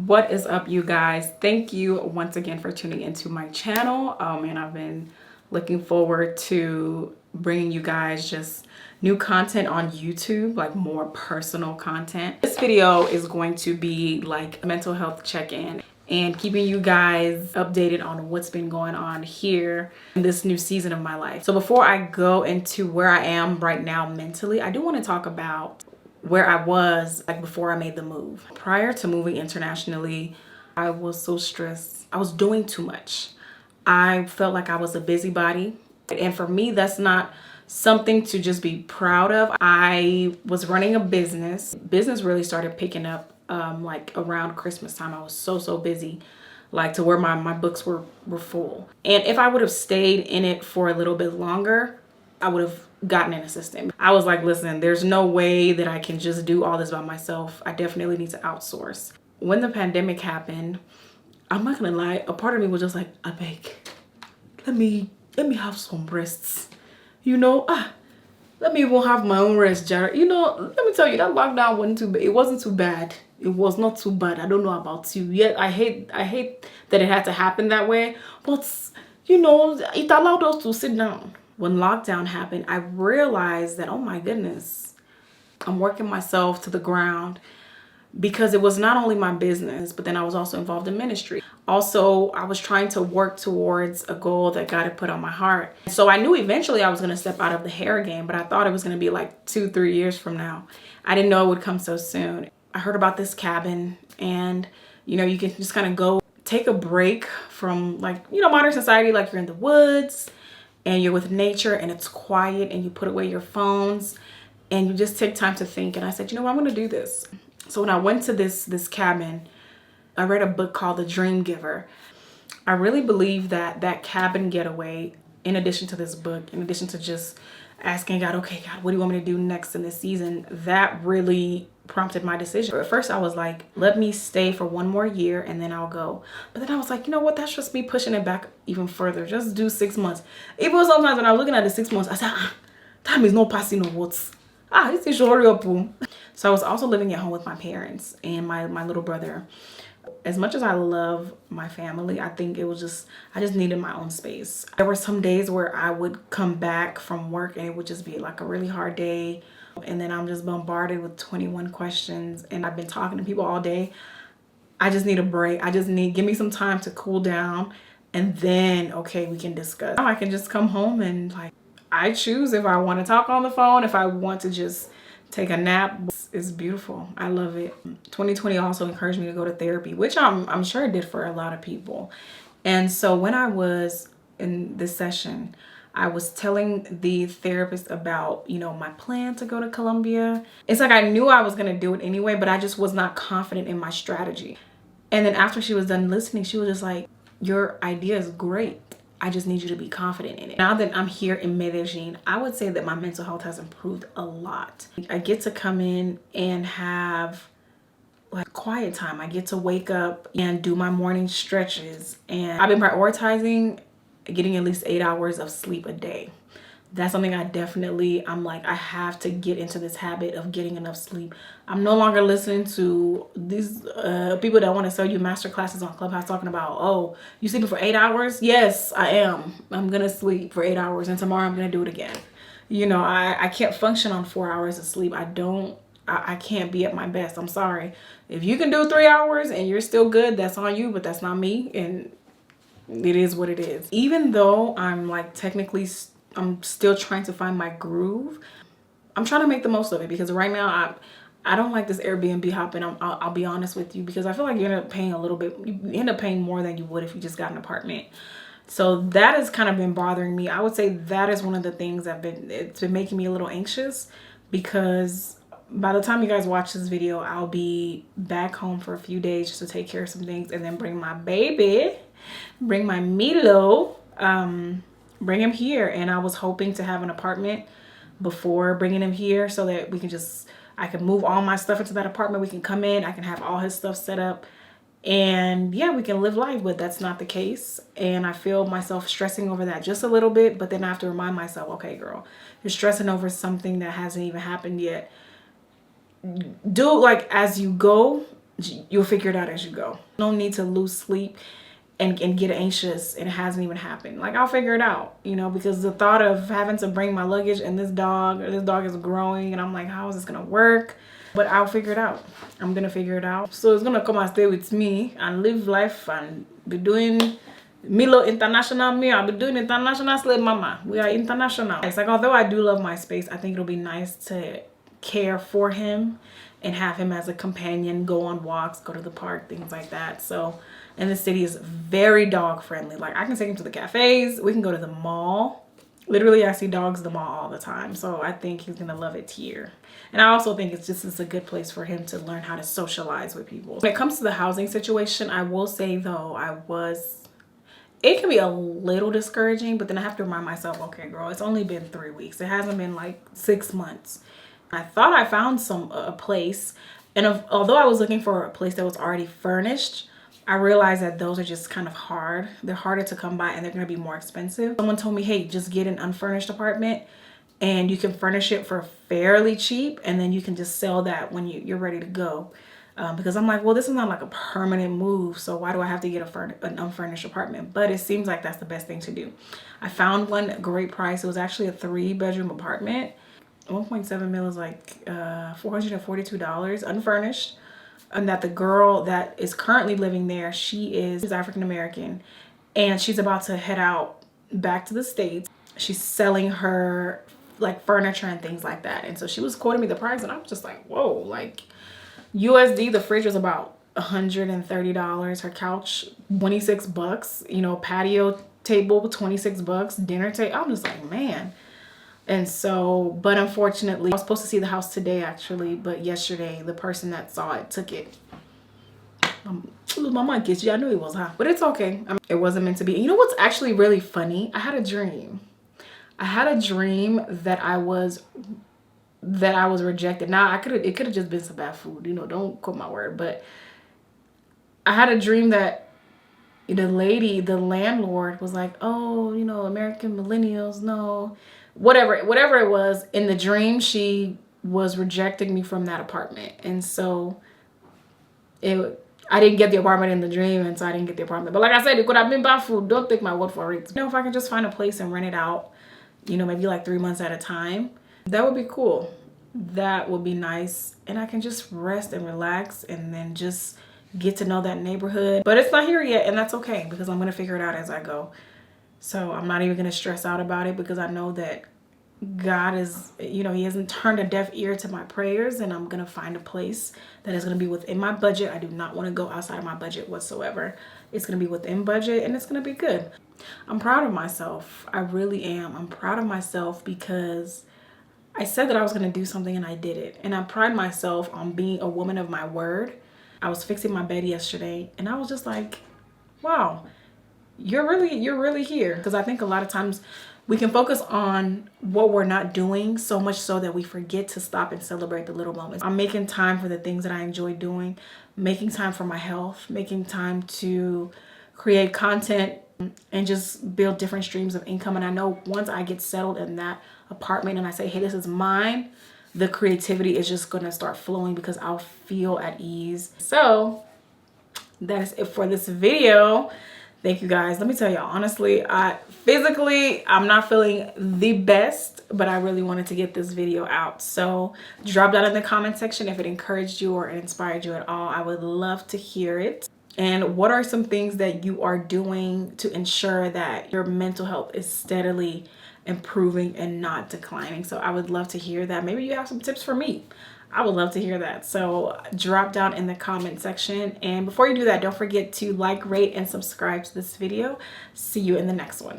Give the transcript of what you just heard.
What is up, you guys? Thank you once again for tuning into my channel. And I've been looking forward to bringing you guys just new content on YouTube, like more personal content. This video is going to be like a mental health check-in and keeping you guys updated on what's been going on here in this new season of my life. So before I go into where I am right now mentally, I do want to talk about where I was like before I made the move. Prior to moving internationally, I was so stressed. I was doing too much. I felt like I was a busybody. And for me, that's not something to just be proud of. I was running a business. Business really started picking up like around Christmas time. I was so busy, like to where my books were full. And if I would have stayed in it for a little bit longer, I would have gotten an assistant. I was like, listen, there's no way that I can just do all this by myself. I definitely need to outsource. When the pandemic happened, I'm not gonna lie, a part of me was just like, I beg, let me have some rests. You know, let me even have my own rest, Jared. You know, let me tell you, that lockdown wasn't too bad. It wasn't too bad. It was not too bad. I don't know about you. Yet I hate that it had to happen that way. But you know, it allowed us to sit down. When lockdown happened, I realized that, oh my goodness, I'm working myself to the ground, because it was not only my business, but then I was also involved in ministry. Also, I was trying to work towards a goal that God had put on my heart. So I knew eventually I was going to step out of the hair game, but I thought it was going to be like 2-3 years from now. I didn't know it would come so soon. I heard about this cabin, and you know, you can just kind of go take a break from, like, you know, modern society, like you're in the woods and you're with nature and it's quiet and you put away your phones and you just take time to think. And I said, you know what, I'm going to do this. So when I went to this cabin, I read a book called The Dream Giver. I really believe that that cabin getaway, in addition to this book, in addition to just asking God, okay, God, what do you want me to do next in this season? That really prompted my decision. At first I was like, let me stay for 1 more year and then I'll go. But then I was like, you know what? That's just me pushing it back even further. Just do 6 months. Even sometimes when I'm looking at the 6 months, I said, time is not passing on what? This is hurry up. So I was also living at home with my parents and my little brother. As much as I love my family, I think it was just, I just needed my own space. There were some days where I would come back from work and it would just be like a really hard day. And then I'm just bombarded with 21 questions and I've been talking to people all day. I just need a break. I just need, give me some time to cool down. And then, okay, we can discuss. Now I can just come home and like, I choose if I want to talk on the phone, if I want to just take a nap. It's beautiful. I love it. 2020 also encouraged me to go to therapy, which I'm sure it did for a lot of people. And so when I was in this session, I was telling the therapist about, you know, my plan to go to Colombia. It's like I knew I was going to do it anyway, but I just was not confident in my strategy. And then after she was done listening, she was just like, your idea is great. I just need you to be confident in it. Now that I'm here in Medellin, I would say that my mental health has improved a lot. I get to come in and have like quiet time. I get to wake up and do my morning stretches. And I've been prioritizing getting at least 8 hours of sleep a day. That's something I'm like, I have to get into this habit of getting enough sleep. I'm no longer listening to these people that want to sell you master classes on Clubhouse talking about, oh, you sleeping for 8 hours? Yes, I am. I'm going to sleep for 8 hours and tomorrow I'm going to do it again. You know, I can't function on 4 hours of sleep. I can't be at my best. I'm sorry. If you can do 3 hours and you're still good, that's on you, but that's not me. And it is what it is. Even though I'm like technically I'm still trying to find my groove, I'm trying to make the most of it, because right now I don't like this Airbnb hopping. I'll be honest with you, because I feel like you end up paying a little bit. You end up paying more than you would if you just got an apartment. So that has kind of been bothering me. I would say that is one of the things it's been making me a little anxious, because by the time you guys watch this video, I'll be back home for a few days just to take care of some things and then bring my baby, bring my Milo, bring him here. And I was hoping to have an apartment before bringing him here so that we can I can move all my stuff into that apartment. We can come in, I can have all his stuff set up, and yeah, we can live life. But that's not the case. And I feel myself stressing over that just a little bit, but then I have to remind myself, okay, girl, you're stressing over something that hasn't even happened yet. Do like as you go, you'll figure it out as you go. No need to lose sleep and get anxious and it hasn't even happened. Like, I'll figure it out, you know, because the thought of having to bring my luggage and this dog is growing and I'm like, how is this gonna work? But I'll figure it out. I'm gonna figure it out. So it's gonna come and stay with me and live life and be doing Milo international me. I'll be doing international slave mama. We are international. It's like, although I do love my space, I think it'll be nice to care for him and have him as a companion, go on walks, go to the park, things like that. So, and the city is very dog friendly. Like, I can take him to the cafes. We can go to the mall. Literally, I see dogs at the mall all the time. So I think he's gonna love it here. And I also think it's a good place for him to learn how to socialize with people. When it comes to the housing situation, I will say though, it can be a little discouraging, but then I have to remind myself, okay, girl, it's only been 3 weeks. It hasn't been like 6 months. I thought I found a place, and although I was looking for a place that was already furnished, I realized that those are just kind of hard. They're harder to come by and they're going to be more expensive. Someone told me, hey, just get an unfurnished apartment and you can furnish it for fairly cheap, and then you can just sell that when you're ready to go. Because I'm like, well, this is not like a permanent move, so why do I have to get an unfurnished apartment? But it seems like that's the best thing to do. I found one at a great price. It was actually a 3-bedroom apartment. 1.7 mil is like $442 unfurnished. And that the girl that is currently living there, she's African American, and she's about to head out back to the States. She's selling her like furniture and things like that. And so she was quoting me the price and I was just like, whoa, like USD, the fridge was about $130, her couch $26, you know, patio table $26, dinner table. I'm just like, man. And so, but unfortunately, I was supposed to see the house today actually, but yesterday the person that saw it took it. My mind gets you. I knew it was hot, but it's okay. It wasn't meant to be. You know what's actually really funny? I had a dream. That I was rejected. Now it could have just been some bad food, you know, don't quote my word, but I had a dream that the landlord was like, oh, you know, American millennials, no, whatever it was. In the dream, she was rejecting me from that apartment. And so I didn't get the apartment in the dream, and so I didn't get the apartment. But like I said, it could have been bad food. Don't take my word for it. You know, if I can just find a place and rent it out, you know, maybe like 3 months at a time, that would be cool. That would be nice. And I can just rest and relax and then just get to know that neighborhood. But it's not here yet, and that's okay because I'm going to figure it out as I go. So I'm not even going to stress out about it because I know that God is, you know, he hasn't turned a deaf ear to my prayers, and I'm going to find a place that is going to be within my budget. I do not want to go outside of my budget whatsoever. It's going to be within budget and it's going to be good. I'm proud of myself. I really am. I'm proud of myself because I said that I was going to do something and I did it. And I pride myself on being a woman of my word. I was fixing my bed yesterday and I was just like, wow, you're really here. Because I think a lot of times we can focus on what we're not doing so much so that we forget to stop and celebrate the little moments. I'm making time for the things that I enjoy doing, making time for my health, making time to create content and just build different streams of income. And I know once I get settled in that apartment and I say, hey, this is mine, the creativity is just going to start flowing because I'll feel at ease. So that is it for this video. Thank you guys. Let me tell you, honestly, I'm not feeling the best, but I really wanted to get this video out. So drop that in the comment section if it encouraged you or inspired you at all. I would love to hear it. And what are some things that you are doing to ensure that your mental health is steadily improving and not declining? So I would love to hear that. Maybe you have some tips for me. I would love to hear that. So drop down in the comment section. And before you do that, don't forget to like, rate, and subscribe to this video. See you in the next one.